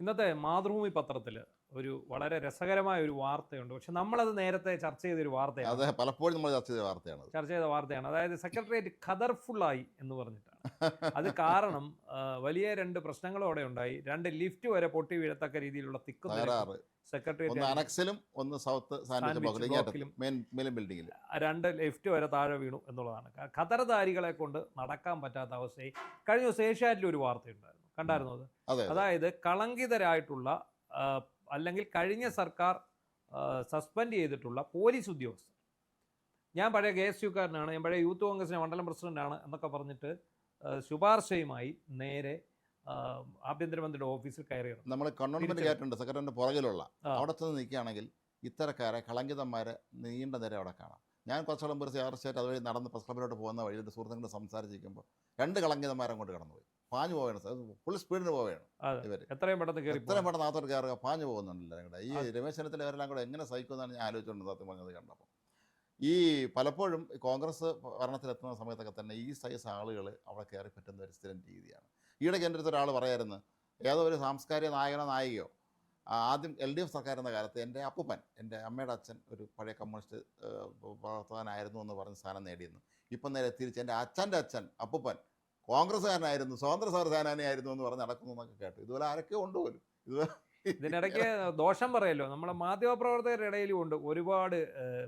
ഇന്നത്തെ മാതൃഭൂമി പത്രത്തിൽ ഒരു വളരെ രസകരമായ ഒരു വാർത്തയുണ്ട്. പക്ഷെ നമ്മളത് നേരത്തെ ചർച്ച ചെയ്തൊരു വാർത്തയാണ്. അതെ, പലപ്പോഴും നമ്മൾ ചർച്ച ചെയ്ത വാർത്തയാണ്. അതായത് സെക്രട്ടേറിയറ്റ് ഖദർഫുള്ളായി എന്ന് പറഞ്ഞിട്ടാണ്. അത് കാരണം വലിയ രണ്ട് പ്രശ്നങ്ങളും അവിടെ ഉണ്ടായി. രണ്ട് ലിഫ്റ്റ് വരെ പൊട്ടി വീഴത്തക്ക രീതിയിലുള്ള തകരാറ്. സെക്രട്ടേറിയറ്റ് അനക്സിലും ഒന്ന് സൗത്ത് ബ്ലോക്കിലും ബിൽഡിംഗിൽ രണ്ട് ലിഫ്റ്റ് വരെ താഴെ വീണു എന്നുള്ളതാണ്. ഖദർധാരികളെ കൊണ്ട് നടക്കാൻ പറ്റാത്ത അവസ്ഥയിൽ കഴിഞ്ഞ ദിവസം ഏഷ്യാനെറ്റിൽ ഒരു വാർത്തയുണ്ടായിരുന്നു, കണ്ടായിരുന്നു അത്? അതായത് കളങ്കിതരായിട്ടുള്ള അല്ലെങ്കിൽ കഴിഞ്ഞ സർക്കാർ സസ്പെൻഡ് ചെയ്തിട്ടുള്ള പോലീസ് ഉദ്യോഗസ്ഥർ, ഞാൻ പഴയ KSUക്കാരനാണ്, ഞാൻ പഴയ യൂത്ത് കോൺഗ്രസിന്റെ മണ്ഡലം പ്രസിഡന്റാണ് എന്നൊക്കെ പറഞ്ഞിട്ട് ശുപാർശയുമായി നേരെ ആഭ്യന്തരമന്ത്രിയുടെ ഓഫീസിൽ കയറിയിരുന്നു. നമ്മൾ കൺവെൻമെന്റ് കേട്ടിട്ടുണ്ട്, സെക്രട്ടറിന്റെ പുറകിലുള്ള അവിടെ ചെന്ന് നിൽക്കുകയാണെങ്കിൽ ഇത്തരക്കാരെ കളങ്കിതന്മാരെ നീണ്ട നേരെ അവിടെ കാണാം. ഞാൻ കുറച്ച് മുമ്പ് CR അതുവഴി നടന്ന് പ്രസ് ക്ലബിലോട്ട് പോകുന്ന വഴി എൻ്റെ സുഹൃത്തുക്കളോട് സംസാരിച്ചിരിക്കുമ്പോൾ രണ്ട് കളങ്കിതന്മാരെ കൊണ്ട് കടന്നുപോയി. പാഞ്ഞു പോവുകയാണ്, ഫുൾ സ്പീഡിന് പോവുകയാണ് ഇവർ. എത്രയും പെട്ടെന്ന് നാത്തോട്ട് കയറുക, പാഞ്ഞു പോകുന്നുണ്ടല്ലോ. ഞങ്ങളുടെ ഈ രമേശ് ചെന്നിത്തല ഇവരെല്ലാം കൂടെ എങ്ങനെ സഹിക്കുമെന്നാണ് ഞാൻ ആലോചിച്ചുകൊണ്ട് സത്യം പറഞ്ഞത് കണ്ടപ്പോൾ. ഈ പലപ്പോഴും കോൺഗ്രസ് ഭരണത്തിലെത്തുന്ന സമയത്തൊക്കെ തന്നെ ഈ സൈസ് ആളുകൾ അവിടെ കയറി പറ്റുന്ന ഒരു സ്ഥിരം രീതിയാണ്. ഈയിടയ്ക്ക് എൻ്റെ അടുത്ത് ഒരാൾ പറയായിരുന്നു, ഏതോ ഒരു സാംസ്കാരിക നായികയോ ആദ്യം LDF സർക്കാർ എന്ന കാലത്ത് എൻ്റെ അപ്പൂപ്പൻ, എൻ്റെ അമ്മയുടെ അച്ഛൻ ഒരു പഴയ കമ്മ്യൂണിസ്റ്റ് പ്രവർത്തകനായിരുന്നു എന്ന് പറഞ്ഞ് സ്ഥാനം നേടിയിരുന്നു. ഇപ്പം നേരെ തിരിച്ച് എൻ്റെ അച്ഛൻ്റെ അച്ഛൻ അപ്പൂപ്പൻ കോൺഗ്രസ്സുകാരനായിരുന്നു, സ്വതന്ത്ര സേനാനിയായിരുന്നു എന്ന് പറഞ്ഞ് നടക്കുന്നു എന്നൊക്കെ കേട്ടു. ഇതുപോലെ ആരൊക്കെ ഉണ്ട് പോലും. ഇതിനിടയ്ക്ക് ദോഷം പറയല്ലോ, നമ്മളെ മാധ്യമപ്രവർത്തകരുടെ ഇടയിലും ഉണ്ട് ഒരുപാട്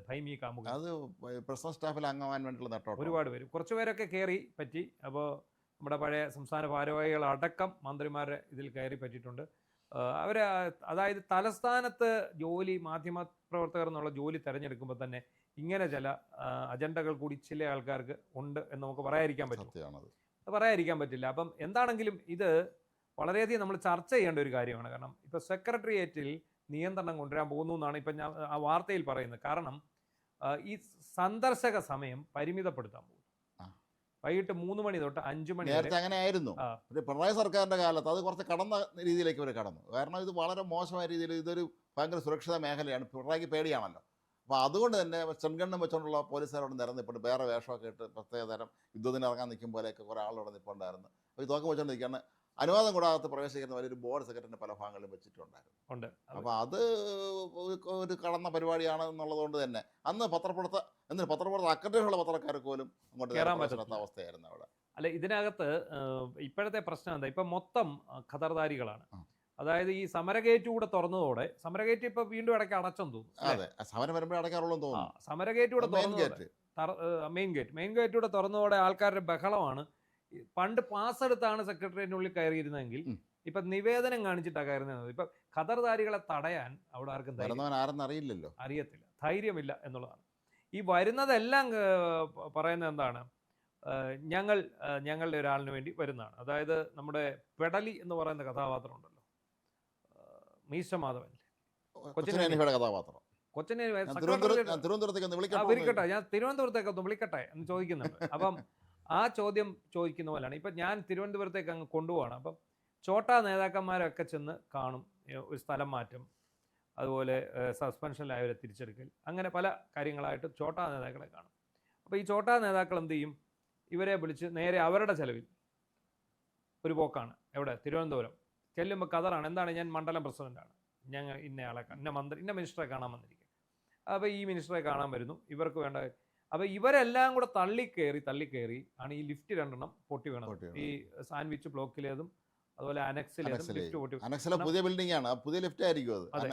ഭൈമി കാമുക. അത് പേഴ്സണൽ സ്റ്റാഫിൽ അംഗമാൻ വേണ്ടിയുള്ള നെട്ടോട്ടം ഒരുപാട് പേര്, കുറച്ച് പേരൊക്കെ കയറി പറ്റി. അപ്പോൾ നമ്മുടെ പഴയ സംസ്ഥാന ഭാരവാഹികളടക്കം മന്ത്രിമാരെ ഇതിൽ കയറി പറ്റിയിട്ടുണ്ട്. അവർ അതായത് തലസ്ഥാനത്ത് മാധ്യമപ്രവർത്തകർ എന്നുള്ള ജോലി തിരഞ്ഞെടുക്കുമ്പോൾ തന്നെ ഇങ്ങനെ ചില അജണ്ടകൾ കൂടി ചില ആൾക്കാർക്ക് ഉണ്ട് എന്ന് നമുക്ക് പറയാതിരിക്കാൻ പറ്റില്ല. അപ്പം എന്താണെങ്കിലും ഇത് വളരെയധികം നമ്മൾ ചർച്ച ചെയ്യേണ്ട ഒരു കാര്യമാണ്. കാരണം ഇപ്പോൾ സെക്രട്ടേറിയറ്റിൽ നിയന്ത്രണം കൊണ്ടുവരാൻ പോകുന്നു എന്നാണ് ഇപ്പം ഞാൻ ആ വാർത്തയിൽ പറയുന്നത്. കാരണം ഈ സന്ദർശക സമയം പരിമിതപ്പെടുത്താൻ പോകും. വൈകിട്ട് 3 മണി തൊട്ട് 5 മണി നേരത്തെ അങ്ങനെ ആയിരുന്നു. പിണറായി സർക്കാരിൻ്റെ കാലത്ത് അത് കുറച്ച് കടന്ന രീതിയിലേക്ക് അവർ കടന്നു. കാരണം ഇത് വളരെ മോശമായ രീതിയിൽ ഇതൊരു ഭയങ്കര സുരക്ഷിത മേഖലയാണ്, പിണറായിക്ക് പേടിയാണല്ലോ. അപ്പോൾ അതുകൊണ്ട് തന്നെ ചെങ്കണ്ണം വെച്ചുകൊണ്ടുള്ള പോലീസുകാരോട് നിരന്നിപ്പോണ്ട് വേറെ വേഷമൊക്കെ ഇട്ട് പ്രത്യേകതരം യുദ്ധത്തിന് ഇറങ്ങാൻ നിൽക്കും പോലെയൊക്കെ കുറേ ആളോട് നിൽപ്പുണ്ടായിരുന്നു. അപ്പോൾ ഈ തോക്കം വെച്ചുകൊണ്ട് നിൽക്കുകയാണ്. അനുവാദം കൂടാതെ പ്രവേശിക്കുന്ന വലിയൊരു ബോർഡ് സെക്രട്ടറിൻ്റെ പല ഭാഗങ്ങളിലും വെച്ചിട്ടുണ്ടായിരുന്നു. അപ്പോൾ അത് ഒരു കടന്ന പരിപാടിയാണ് എന്നുള്ളതുകൊണ്ട് തന്നെ അന്ന് പത്രപ്രവർത്തക അക്കൗണ്ടുള്ള പത്രക്കാർക്ക് പോലും അങ്ങോട്ട് കയറാൻ പറ്റാത്ത അവസ്ഥയായിരുന്നു അവിടെ. അല്ല, ഇതിനകത്ത് ഇപ്പോഴത്തെ പ്രശ്നം എന്താ, ഇപ്പം മൊത്തം ഖദർധാരികളാണ്. അതായത് ഈ സമരഗേറ്റ് കൂടെ തുറന്നതോടെ, സമരഗേറ്റ് ഇപ്പൊ വീണ്ടും ഇടയ്ക്ക് അടച്ചെന്ന് തോന്നുന്നു. അതെ, സമരം വരുമ്പോൾ അടയ്ക്കാറുള്ളൂ തോന്നുന്നു. സമരഗേറ്റ് കൂടെ മെയിൻ ഗേറ്റ് കൂടെ തുറന്നതോടെ ആൾക്കാരുടെ ബഹളമാണ്. പണ്ട് പാസ് എടുത്താണ് സെക്രട്ടേറിയറ്റിനുള്ളിൽ കയറിയിരുന്നെങ്കിൽ ഇപ്പൊ നിവേദനം കാണിച്ചിട്ടാണ് കയറുന്നത്. ഇപ്പൊ ഖദർധാരികളെ തടയാൻ അവിടെ ആർക്കും അറിയത്തില്ല, ധൈര്യമില്ല എന്നുള്ളതാണ്. ഈ വരുന്നതെല്ലാം പറയുന്നത് എന്താണ്, ഞങ്ങളുടെ ഒരാളിന് വേണ്ടി വരുന്നതാണ്. അതായത് നമ്മുടെ പെടലി എന്ന് പറയുന്ന കഥാപാത്രം ഉണ്ടല്ലോ, മീശ മാധവൻ, കഥാപാത്രം. ഞാൻ തിരുവനന്തപുരത്തേക്ക് ഒന്ന് വിളിക്കട്ടെ എന്ന് ചോദിക്കുന്നുണ്ട്. അപ്പം ആ ചോദ്യം ചോദിക്കുന്ന പോലെയാണ്. ഇപ്പം ഞാൻ തിരുവനന്തപുരത്തേക്ക് അങ്ങ് കൊണ്ടുപോകണം. അപ്പം ചോട്ടാ നേതാക്കന്മാരൊക്കെ ചെന്ന് കാണും, ഒരു സ്ഥലം മാറ്റം, അതുപോലെ സസ്പെൻഷനിലായവരെ തിരിച്ചെടുക്കൽ, അങ്ങനെ പല കാര്യങ്ങളായിട്ട് ചോട്ടാ നേതാക്കളെ കാണും. അപ്പോൾ ഈ ചോട്ടാ നേതാക്കൾ എന്ത് ചെയ്യും, ഇവരെ വിളിച്ച് നേരെ അവരുടെ ചെലവിൽ ഒരു പോക്കാണ്. എവിടെ? തിരുവനന്തപുരം ചെല്ലുമ്പോൾ ഖദറാണ്. എന്താണ്, ഞാൻ മണ്ഡലം പ്രസിഡന്റാണ്, ഞങ്ങൾ ഇന്നയാളെ ഇന്ന മിനിസ്റ്ററെ കാണാൻ വന്നിരിക്കും. അപ്പോൾ ഈ മിനിസ്റ്ററെ കാണാൻ വരുന്നു, ഇവർക്ക് വേണ്ട. അപ്പോൾ ഇവരെല്ലാം കൂടെ തള്ളിക്കയറി ആണ് ഈ ലിഫ്റ്റ് 2 പൊട്ടി വീണത്. ഈ സാൻഡ്വിച്ച് ബ്ലോക്കിലേതും അതുപോലെ അനക്സിലേതും ലിഫ്റ്റ് പൊട്ടി. പുതിയ ബിൽഡിംഗ് ആണ്, പുതിയ ലിഫ്റ്റ് ആയിരിക്കും അത്.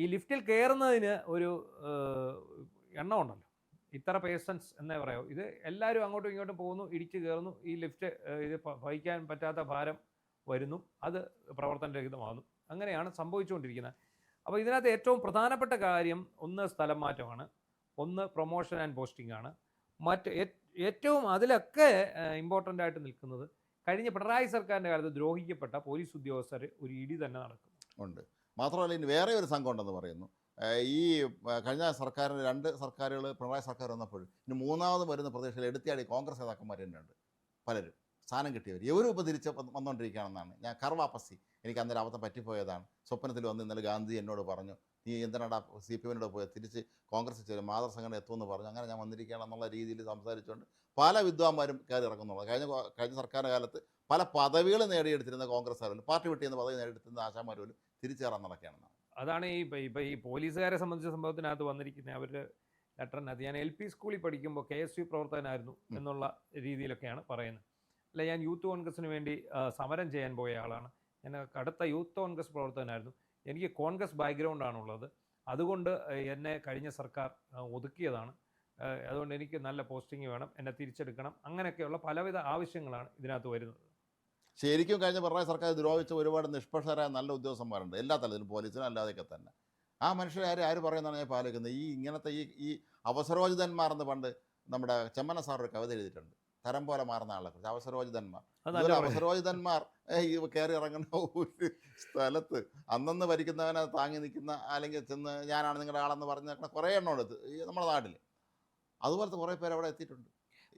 ഈ ലിഫ്റ്റിൽ കയറുന്നതിന് ഒരു എണ്ണം ഉണ്ടല്ലോ, ഇത്ര പേഴ്സൺസ് എന്നേ പറയാമോ. ഇത് എല്ലാവരും അങ്ങോട്ടും ഇങ്ങോട്ടും പോകുന്നു, ഇടിച്ചു കയറുന്നു, ഈ ലിഫ്റ്റ് ഇത് വഹിക്കാൻ പറ്റാത്ത ഭാരം വരുന്നു, അത് പ്രവർത്തനരഹിതമാകുന്നു. അങ്ങനെയാണ് സംഭവിച്ചുകൊണ്ടിരിക്കുന്നത്. അപ്പോൾ ഇതിനകത്ത് ഏറ്റവും പ്രധാനപ്പെട്ട കാര്യം ഒന്ന് സ്ഥലം മാറ്റമാണ്, ഒന്ന് പ്രൊമോഷൻ ആൻഡ് പോസ്റ്റിംഗ് ആണ്. ഏറ്റവും അതിലൊക്കെ ഇമ്പോർട്ടൻ്റ് ആയിട്ട് നിൽക്കുന്നത് കഴിഞ്ഞ പിണറായി സർക്കാരിൻ്റെ കാലത്ത് ദ്രോഹിക്കപ്പെട്ട പോലീസ് ഉദ്യോഗസ്ഥർ ഒരു ഇടി തന്നെ നടക്കുന്നുണ്ട്. മാത്രമല്ല ഇനി വേറെ ഒരു സംഘം ഉണ്ടെന്ന് പറയുന്നു. ഈ കഴിഞ്ഞ സർക്കാരിന് 2 സർക്കാരുകൾ, പിണറായി സർക്കാർ വന്നപ്പോൾ ഇനി 3ാമത് വരുന്ന പ്രദേശത്തിൽ എടുത്തിയാടി കോൺഗ്രസ് നേതാക്കന്മാർ തന്നെ ഉണ്ട് പലരും, സ്ഥാനം കിട്ടിയവർ. ഇവരും ഇപ്പോൾ തിരിച്ച് വന്നുകൊണ്ടിരിക്കുകയാണെന്നാണ്. ഞാൻ കർവാപ്പസി, എനിക്ക് അന്നേരം അബദ്ധം പറ്റിപ്പോയതാണ്. സ്വപ്നത്തിൽ വന്ന് ഇന്നലെ ഗാന്ധി എന്നോട് പറഞ്ഞു, നീ എന്തിനാടാ CPM പോയി തിരിച്ച് കോൺഗ്രസ് ചേരും, മാതൃസംഘടന എത്തുമെന്ന് പറഞ്ഞു. അങ്ങനെ ഞാൻ വന്നിരിക്കുകയാണെന്നുള്ള രീതിയിൽ സംസാരിച്ചുകൊണ്ട് പല വിദ്വാന്മാരും കയറി ഇറങ്ങുന്നുള്ളത്. കഴിഞ്ഞ സർക്കാരിൻ്റെ കാലത്ത് പല പദവികൾ നേടിയെടുത്തിരുന്ന കോൺഗ്രസ്സുകാരും പാർട്ടി വിട്ടിരുന്ന പദവി നേടിയെടുത്തിരുന്ന ആശാമാർ പോലും തിരിച്ചേറാൻ നടക്കുകയാണ്. അതാണ് ഈ പോലീസുകാരെ സംബന്ധിച്ച സംഭവത്തിനകത്ത് വന്നിരിക്കുന്നത്. അവരുടെ ലെറ്ററിനകത്ത് ഞാൻ LP സ്കൂളിൽ പഠിക്കുമ്പോൾ KSU പ്രവർത്തകനായിരുന്നു എന്നുള്ള രീതിയിലൊക്കെയാണ് പറയുന്നത്. അല്ല, ഞാൻ യൂത്ത് കോൺഗ്രസിന് വേണ്ടി സമരം ചെയ്യാൻ പോയ ആളാണ്. ഞാൻ കടുത്ത യൂത്ത് കോൺഗ്രസ് പ്രവർത്തകനായിരുന്നു. എനിക്ക് കോൺഗ്രസ് ബാക്ക്ഗ്രൗണ്ടാണുള്ളത്. അതുകൊണ്ട് എന്നെ കഴിഞ്ഞ സർക്കാർ ഒതുക്കിയതാണ്. അതുകൊണ്ട് എനിക്ക് നല്ല പോസ്റ്റിംഗ് വേണം, എന്നെ തിരിച്ചെടുക്കണം, അങ്ങനെയൊക്കെയുള്ള പലവിധ ആവശ്യങ്ങളാണ് ഇതിനകത്ത് വരുന്നത്. ശരിക്കും കഴിഞ്ഞ പിണറായി സർക്കാർ ദ്രോഹിച്ച ഒരുപാട് നിഷ്പക്ഷരായ നല്ല ഉദ്യോഗസ്ഥന്മാരുണ്ട്, എല്ലാ തലത്തിലും, പോലീസിനും അല്ലാതെയൊക്കെ തന്നെ. ആ മനുഷ്യരെ ആര് പറയുന്നതാണ് ഞാൻ പാലിക്കുന്നത്. ഈ ഇങ്ങനത്തെ ഈ അവസരോചിതന്മാരെന്ന് പണ്ട് നമ്മുടെ ചെമ്മന സാർ ഒരു കവിത എഴുതിയിട്ടുണ്ട്, തരം പോലെ മാറുന്ന ആളെ കുറിച്ച്. അവസരോചിതന്മാർ, അവസരോചിതന്മാർ ഈ കയറി ഇറങ്ങുന്ന ഒരു സ്ഥലത്ത് അന്നന്ന് ഭരിക്കുന്നവനെ താങ്ങി നിൽക്കുന്ന, അല്ലെങ്കിൽ ചെന്ന് ഞാനാണ് നിങ്ങളുടെ ആളെന്ന് പറഞ്ഞ് നിൽക്കുന്ന കുറേ എണ്ണം എടുത്ത് ഈ നമ്മുടെ നാട്ടിൽ അതുപോലത്തെ കുറേ പേര് അവിടെ എത്തിയിട്ടുണ്ട്.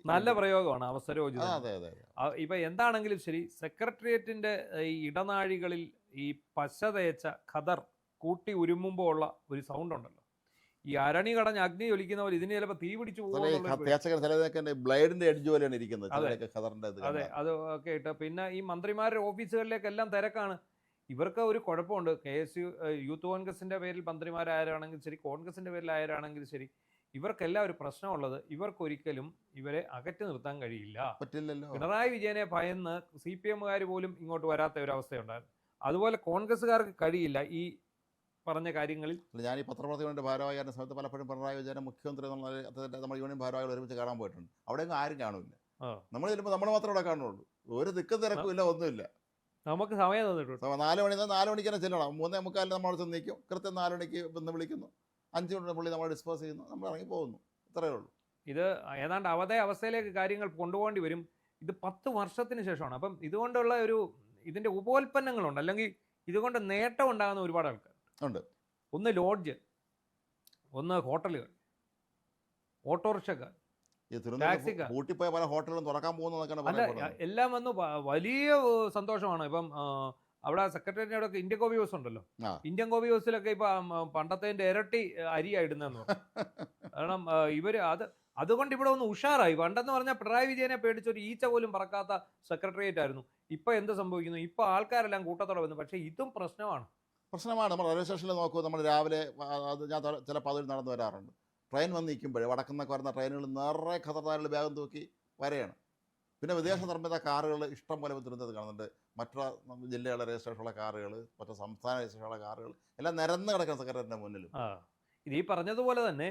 നല്ല പ്രയോഗമാണ് അവസരോചിതം. അതെ അതെ അതെ. ഇപ്പൊ എന്താണെങ്കിലും ശരി, സെക്രട്ടേറിയറ്റിന്റെ ഈ ഇടനാഴികളിൽ ഈ പശ തേച്ച ഖദർ കൂട്ടി ഉരുമുമ്പോൾ ഉള്ള ഒരു സൗണ്ട് ഉണ്ടല്ലോ, ഈ അരണി കടഞ്ഞ് അഗ്നി ഒലിക്കുന്ന പോലെ ഇതിന് ചിലപ്പോൾ തീ പിടിച്ചു പോകും. ബ്ലേഡിന്റെ എഡ്ജ് പോലെയാണ് ഇരിക്കുന്നത്. അതെ, അത് ഒക്കെ ഇട്ട് പിന്നെ ഈ മന്ത്രിമാരുടെ ഓഫീസുകളിലേക്കെല്ലാം തിരക്കാണ്. ഇവർക്ക് ഒരു കുഴപ്പമുണ്ട്. KSU യൂത്ത് കോൺഗ്രസിന്റെ പേരിൽ മന്ത്രിമാരായാലാണെങ്കിൽ ശരി, കോൺഗ്രസിന്റെ പേരിൽ ആയാലാണെങ്കിൽ ശരി, ഇവർക്കെല്ലാം ഒരു പ്രശ്നമുള്ളത്, ഇവർക്കൊരിക്കലും ഇവരെ അകറ്റി നിർത്താൻ കഴിയില്ല. പറ്റില്ലല്ലോ. പിണറായി വിജയനെ ഭയന്ന് CPM-കാർ പോലും ഇങ്ങോട്ട് വരാത്ത ഒരു അവസ്ഥയുണ്ടായിരുന്നു. അതുപോലെ കോൺഗ്രസ്സുകാർക്ക് കഴിയില്ല ഈ പറഞ്ഞ കാര്യങ്ങളിൽ. ഞാൻ ഈ പത്രപ്രവർത്തകരുടെ ഭാരവാഹിയുടെ സമയത്ത് പലപ്പോഴും പിണറായി വിജയനെ മുഖ്യമന്ത്രി എന്നുള്ള നമ്മൾ യൂണിയൻ ഭാരവാഹികൾ ഒരുമിച്ച് കാണാൻ പോയിട്ടുണ്ട്. അവിടെയൊന്നും ആരും കാണില്ല. നമ്മൾ ചിലപ്പോൾ നമ്മൾ മാത്രമേ ഇവിടെ കാണുള്ളൂ. ഒരു തിക്കും തിരക്കും ഇല്ല, ഒന്നുമില്ല. നമുക്ക് സമയം തന്നിട്ടുണ്ട്. 4 മണിക്ക് തന്നെ ചെല്ലണം. 3:45 നമ്മൾ ചെന്ന് നിൽക്കും. കൃത്യം 4 മണിക്ക് വന്ന് വിളിക്കുന്നു. 5 മിനിറ്റ് പുള്ളി നമ്മൾ ഡിസ്പോസ് ചെയ്യുന്നു, നമ്മൾ ഇറങ്ങി പോകുന്നു. ഇത്രയേ ഉള്ളൂ. ഇത് ഏതാണ്ട് അവസ്ഥയിലേക്ക് കാര്യങ്ങൾ കൊണ്ടുപോകേണ്ടി വരും. ഇത് 10 വർഷത്തിന് ശേഷമാണ്. അപ്പം ഇതുകൊണ്ടുള്ള ഇതിൻ്റെ ഉപോൽപ്പന്നങ്ങളുണ്ട്, അല്ലെങ്കിൽ ഇതുകൊണ്ട് നേട്ടം ഉണ്ടാകുന്ന ഒരുപാട് ആൾക്കാർ ഉണ്ട്. ഒന്ന് ലോഡ്ജ്, ഒന്ന് ഹോട്ടലുകൾ, ഓട്ടോറിക്ഷക്കാർ, കൂട്ടിപ്പോയ പല ഹോട്ടലുകളും തുറക്കാൻ പോകുന്നതൊക്കെ എല്ലാം വന്നു. വലിയ സന്തോഷമാണ്. ഇപ്പം അവിടെ സെക്രട്ടേറിയറ്റിനോടൊക്കെ ഇന്ത്യൻ കോഫി ഹൗസ് ഉണ്ടല്ലോ, ഇന്ത്യൻ കോഫി ഹൗസിലൊക്കെ ഇപ്പൊ പണ്ടത്തെ ഇരട്ടി അരിയാ ഇടുന്നതെന്ന് പറഞ്ഞു. കാരണം ഇവര് അതുകൊണ്ട് ഇവിടെ ഒന്ന് ഉഷാറായി. പണ്ടെന്ന് പറഞ്ഞാൽ പിണറായി വിജയനെ പേടിച്ചൊരു ഈച്ച പോലും പറക്കാത്ത സെക്രട്ടേറിയറ്റ് ആയിരുന്നു. ഇപ്പൊ എന്ത് സംഭവിക്കുന്നു? ഇപ്പൊ ആൾക്കാരെല്ലാം കൂട്ടത്തോടെ വന്നു. പക്ഷെ ഇതും പ്രശ്നമാണ്. നമ്മൾ റെയിൽവേ സ്റ്റേഷനിൽ നോക്കൂ. നമ്മൾ രാവിലെ ഞാൻ ചിലപ്പോൾ അതിൽ നടന്നു വരാറുണ്ട്. ട്രെയിൻ വന്ന് നിൽക്കുമ്പോഴേ വടക്കുന്നൊക്കെ വരുന്ന ട്രെയിനുകൾ നിറയെ ഖത്തർദാരികൾ ബാഗും തൂക്കി വരെയാണ്. പിന്നെ വിദേശ നിർമ്മിത കാറുകൾ ഇഷ്ടം പോലെ തിരുവനന്തപുരത്ത് കാണുന്നുണ്ട്. മറ്റു ജില്ലകളുടെ രജിസ്ട്രേഷനുള്ള കാറുകൾ, മറ്റു സംസ്ഥാന രജിസ്ട്രേഷനുള്ള കാറുകൾ എല്ലാം നിരന്ന് കിടക്കുന്ന സെക്രട്ടറിയുടെ മുന്നിലും. ഇത് ഈ പറഞ്ഞതുപോലെ തന്നെ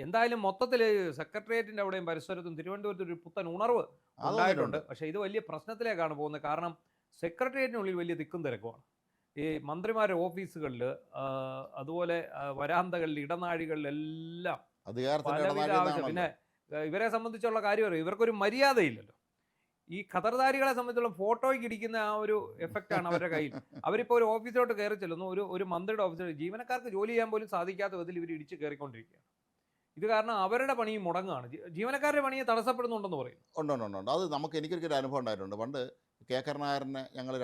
എന്തായാലും മൊത്തത്തിൽ സെക്രട്ടേറിയറ്റിൻ്റെ അവിടെയും പരിസരത്തും തിരുവനന്തപുരത്ത് ഒരു പുത്തൻ ഉണർവ് ഉണ്ടായിട്ടുണ്ട്. പക്ഷേ ഇത് വലിയ പ്രശ്നത്തിലേക്കാണ് പോകുന്നത്. കാരണം സെക്രട്ടേറിയറ്റിനുള്ളിൽ വലിയ തിക്കും തിരക്കുമാണ്. ഈ മന്ത്രിമാരുടെ ഓഫീസുകളിൽ, അതുപോലെ വരാന്തകളിൽ, ഇടനാഴികളിലെല്ലാം പലവിധ ആവശ്യം. പിന്നെ ഇവരെ സംബന്ധിച്ചുള്ള കാര്യം അറിയാം, ഇവർക്കൊരു മര്യാദയില്ലല്ലോ. ഈ ഖത്തർദാരികളെ സംബന്ധിച്ചുള്ള ഫോട്ടോയ്ക്ക് ഇടിക്കുന്ന ആ ഒരു എഫക്റ്റാണ് അവരുടെ കയ്യിൽ. അവരിപ്പോൾ ഒരു ഓഫീസിലോട്ട് കയറി ചെല്ലുന്നു, ഒരു മന്ത്രിയുടെ ഓഫീസിൽ ജീവനക്കാർക്ക് ജോലി ചെയ്യാൻ പോലും സാധിക്കാത്ത വിധത്തിൽ ഇവർ ഇടിച്ച് കയറിക്കൊണ്ടിരിക്കുകയാണ്. ഇത് കാരണം അവരുടെ പണിയും മുടങ്ങുകയാണ്, ജീവനക്കാരുടെ പണിയെ തടസ്സപ്പെടുന്നുണ്ടെന്ന് പറയും. ഉണ്ട്. അത് എനിക്കൊരു അനുഭവം ഉണ്ടായിട്ടുണ്ട്. പണ്ട് കെ കരുണാകരനെ ഞങ്ങൾ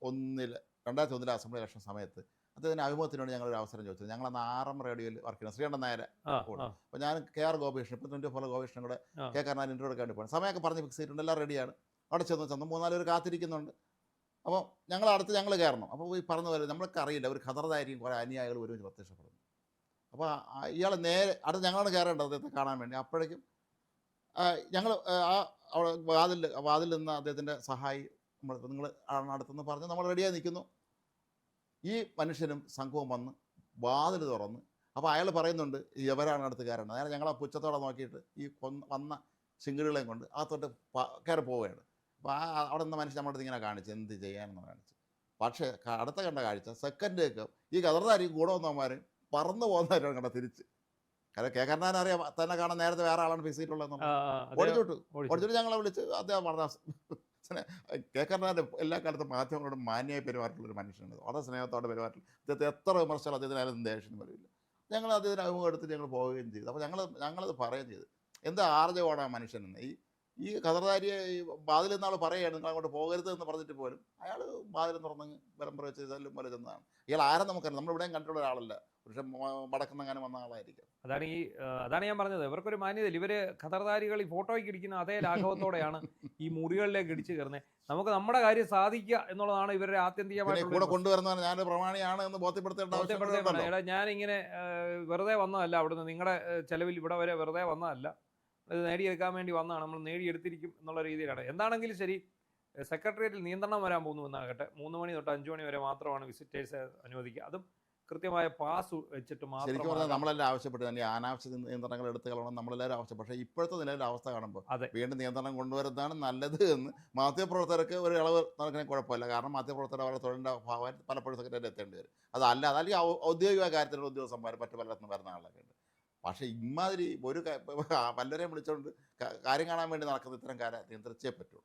2001 അസംബ്ലി ഇലക്ഷൻ സമയത്ത് അദ്ദേഹത്തിൻ്റെ അഭിമുഖത്തിനോട് ഞങ്ങളൊരു അവസരം ചോദിച്ചത്. ഞങ്ങളന്ന് RM റേഡിയോയിൽ വർക്ക് ചെയ്യുന്നത് ശ്രീകണ്ഠൻ നായരെ കൂടെ. അപ്പോൾ ഞാൻ KR ഗോപികൃഷ്ണൻ, ഇപ്പോൾ 24 ഗോപികൃഷ്ണൻ കൂടെ കെ കരുണാകരൻ ഇൻ്റർവ്യൂ എടുക്കാൻ വേണ്ടി പോകണം. സമയമൊക്കെ പറഞ്ഞ് ഫിക്സ് ചെയ്തിട്ടുണ്ട്, എല്ലാം റെഡിയാണ്. അവിടെ ചെന്ന് 3-4 പേര് കാത്തിരിക്കുന്നുണ്ട്. അപ്പോൾ ഞങ്ങൾ കയറണം. അപ്പോൾ ഈ പറഞ്ഞ പോലെ നമ്മൾക്ക് അറിയില്ല, ഒരു ഖദർദാരിയും കുറേ അനുയായികൾ ഒരുമിച്ച് പ്രത്യക്ഷപ്പെടുന്നു. അപ്പോൾ ഇയാൾ നേരെ അടുത്ത് ഞങ്ങളാണ് കയറേണ്ടത് അദ്ദേഹത്തെ കാണാൻ വേണ്ടി. അപ്പോഴേക്കും ഞങ്ങൾ വാതിൽ നിന്ന് അദ്ദേഹത്തിൻ്റെ സഹായി നിങ്ങൾ അടുത്തെന്ന് പറഞ്ഞ് നമ്മൾ റെഡിയായി നിൽക്കുന്നു. ഈ മനുഷ്യനും സംഘവും വന്ന് വാതിൽ തുറന്ന്, അപ്പോൾ അയാൾ പറയുന്നുണ്ട് എവരാണ് അടുത്ത് കയറേണ്ടത്. അയാൾ ഞങ്ങളെ പുച്ഛത്തോടെ നോക്കിയിട്ട് ഈ വന്ന ചിങ്കിടികളെയും കൊണ്ട് അകത്തോട്ട് കയറി പോവുകയാണ്. അപ്പോൾ അവിടെ നിന്ന് മനുഷ്യൻ നമ്മുടെ അടുത്ത് ഇങ്ങനെ കാണിച്ച് എന്ത് ചെയ്യാനെന്ന് കാണിച്ച്. പക്ഷേ അടുത്ത കണ്ട കാഴ്ച സെക്കൻഡേക്ക് ഈ ഖദർദാരിയും കൂടെ വന്നവന്മാർ പറന്നു പോകുന്നവരാണ് കണ്ട തിരിച്ച്. കാരണം കെ കരുണാകരൻ അറിയാം തന്നെ കാണാൻ നേരത്തെ വേറെ ആളാണ് ഫിക്സ് ചെയ്തിട്ടുള്ളതെന്ന് ഓടിച്ചോട്ട് ഞങ്ങളെ വിളിച്ച് അദ്ദേഹം പറഞ്ഞ കെ കരുണാകരൻ എല്ലാ കാലത്തും മാധ്യമങ്ങളോട് മാന്യമായി പെരുമാറിയിട്ടുള്ളൊരു മനുഷ്യനാണ്. വളരെ സ്നേഹത്തോടെ പെരുമാറില്ല. അദ്ദേഹത്തെ എത്ര വിമർശനം അദ്ദേഹത്തിനായാലും ദേഷ്യം വരില്ല. ഞങ്ങൾ അദ്ദേഹത്തിന് അഭിമുഖം എടുത്തിട്ട് ഞങ്ങൾ പോവുകയും ചെയ്തു. അപ്പോൾ ഞങ്ങളത് പറയുകയും ചെയ്തു, എന്താ ആർജവമാണ് ആ മനുഷ്യനെന്ന്. ഈ ഈ ഖദർദാരിയെ ഈ വാതിൽ എന്നാൾ പറയുകയാണ് നിങ്ങൾ അങ്ങോട്ട് പോകരുത് എന്ന് പറഞ്ഞിട്ട് പോലും അയാൾ വാതിൽ തുറന്ന് ബലം പ്രയോഗിച്ച് ചെല്ലും പോലെ ചെന്നതാണ്. ഇയാൾ ആരും നമുക്കറിയാം, നമ്മളിവിടെയും കണ്ടിട്ടുള്ള ഒരാളല്ല, പക്ഷെ വടക്കുന്നെങ്ങാനും വന്ന ആളായിരിക്കും. അതാണ് ഞാൻ പറഞ്ഞത്, ഇവർക്കൊരു മാന്യതയില്ല. ഇവര് ഖദർദാരികൾ ഈ ഫോട്ടോയ്ക്ക് ഇടിക്കുന്ന അതേ ലാഘവത്തോടെയാണ് ഈ മുറികളിലേക്ക് ഇടിച്ചു കയറുന്നത്. നമുക്ക് നമ്മുടെ കാര്യം സാധിക്കുക എന്നുള്ളതാണ് ഇവരുടെ പിന്നെ ആത്യന്തികമായിട്ടുള്ള കൂടെ കൊണ്ടുവരുന്നതാണ് ഞാനൊരു പ്രമാണിയാണ് എന്ന് ബോധ്യപ്പെടുത്തേണ്ട ആവശ്യം. എടാ ഞാനിങ്ങനെ വെറുതെ വന്നതല്ല, അവിടുന്ന് നിങ്ങളുടെ ചെലവിൽ ഇവിടെ വരെ വെറുതെ വന്നതല്ല, ഇത് നേടിയെടുക്കാൻ വേണ്ടി വന്നതാണ്, നമ്മൾ നേടിയെടുത്തിരിക്കും എന്നുള്ള രീതിയിലാണ്. എന്താണെങ്കിലും ശരി, സെക്രട്ടേറിയറ്റിൽ നിയന്ത്രണം വരാൻ പോകുന്നു എന്നാകട്ടെ. 3 മണി തൊട്ട് 5 മണി വരെ മാത്രമാണ് വിസിറ്റേഴ്സ് അനുവദിക്കുക. അതും കൃത്യമായ പാസ് വെച്ചിട്ട് ശരിക്കും പറഞ്ഞാൽ മാത്രം. നമ്മളെല്ലാം ആവശ്യപ്പെട്ടു തന്നെ അനാവശ്യ നിയന്ത്രണങ്ങൾ എടുത്തു കളയണം, നമ്മളെല്ലാവരും ആവശ്യം. പക്ഷേ ഇപ്പോഴത്തെ നിലവിലെ അവസ്ഥ കാണുമ്പോൾ അതെ. വീണ്ടും നിയന്ത്രണം കൊണ്ടുവരുന്നതാണ് നല്ലത് എന്ന് മാധ്യമപ്രവർത്തകർക്ക് ഒരു ഇളവ് നടക്കുന്ന കുഴപ്പമില്ല. കാരണം മാധ്യമപ്രവർത്തകർ അവരുടെ തൊഴിലിൻ്റെ ഭാഗമായി പലപ്പോഴും സെക്രട്ടറി എത്തേണ്ടി വരും. അതല്ല അതല്ലെങ്കിൽ ഔദ്യോഗിക കാര്യത്തിലുള്ള ഉദ്യോഗസ്ഥന്മാർ മറ്റു പലയിടത്തും വരുന്ന ആളൊക്കെ ഉണ്ട്. പക്ഷേ ഇമാതിരി ഒരു പലരെയും വിളിച്ചുകൊണ്ട് കാര്യം കാണാൻ വേണ്ടി നടക്കുന്ന ഇത്തരം കാര്യം നിയന്ത്രിച്ചേ പറ്റുള്ളൂ.